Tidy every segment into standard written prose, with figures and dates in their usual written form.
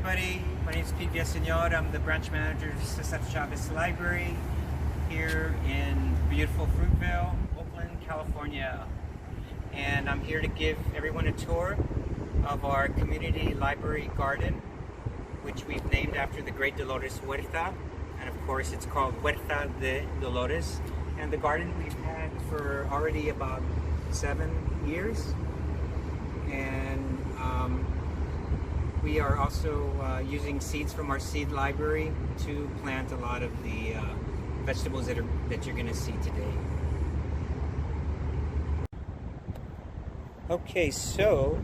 everybody. My name is Villaseńor. I'm the branch manager of Dolores Chavez Library here in beautiful Fruitvale, Oakland, California. And I'm here to give everyone a tour of our community library garden, which we've named after the great Dolores Huerta. And of course, it's called Huerta de Dolores. And the garden we've had for already about 7 years. And we are also using seeds from our seed library to plant a lot of the vegetables that you're going to see today. Okay, so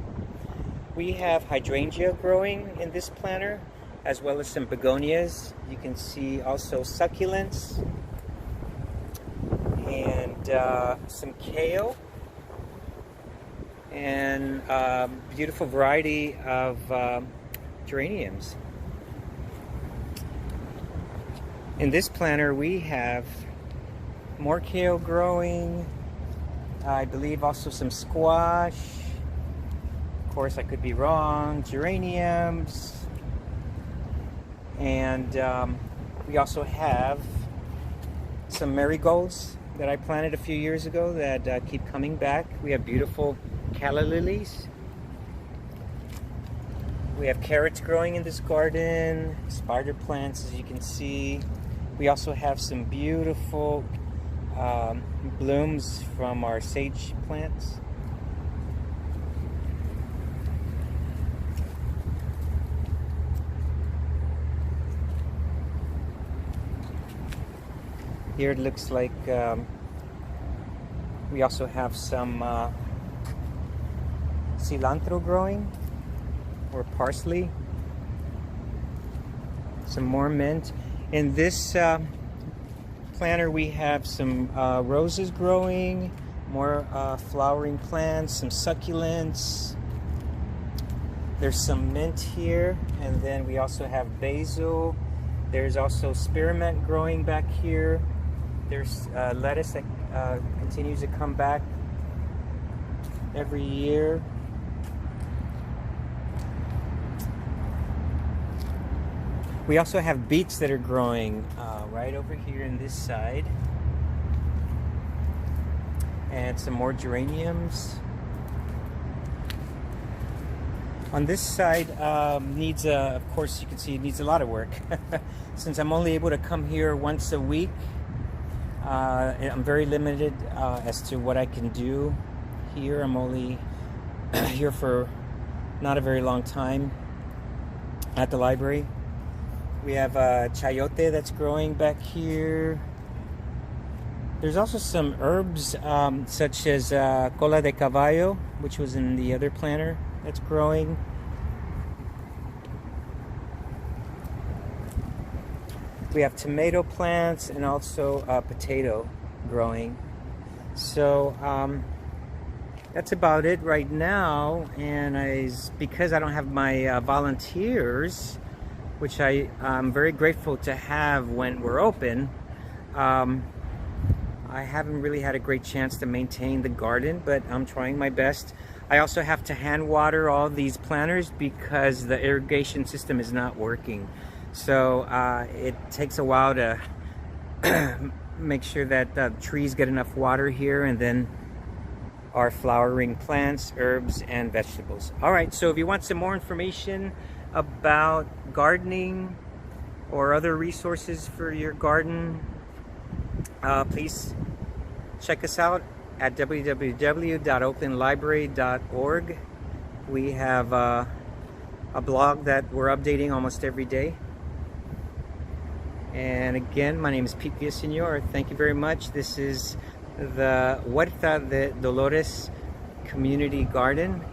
we have hydrangea growing in this planter, as well as some begonias. You can see also succulents and some kale, and beautiful variety of geraniums. In this planter we have more kale growing, I believe also some squash, of course I could be wrong, geraniums, and we also have some marigolds that I planted a few years ago that keep coming back. We have beautiful calla lilies. We have carrots growing in this garden, spider plants as you can see. We also have some beautiful blooms from our sage plants. Here it looks like we also have some cilantro growing, or parsley, some more mint. In this planter we have some roses growing, more flowering plants, some succulents. There's some mint here, and then we also have basil. There's also spearmint growing back here. There's lettuce that continues to come back every year. We also have beets that are growing right over here in this side, and some more geraniums. On this side needs of course you can see it needs a lot of work. Since I'm only able to come here once a week, I'm very limited as to what I can do here. I'm only here for not a very long time at the library. We have chayote that's growing back here. There's also some herbs such as cola de caballo, which was in the other planter, that's growing. We have tomato plants and also potato growing. So that's about it right now. And because I don't have my volunteers, which I'm very grateful to have when we're open, I haven't really had a great chance to maintain the garden, but I'm trying my best. I also have to hand water all these planters because the irrigation system is not working. So it takes a while to make sure that the trees get enough water here, and then our flowering plants, herbs, and vegetables. All right, so if you want some more information about gardening or other resources for your garden, please check us out at www.oaklandlibrary.org. We have a blog that we're updating almost every day. And again, my name is Villaseńor. Thank you very much. This is the Huerta de Dolores Community Garden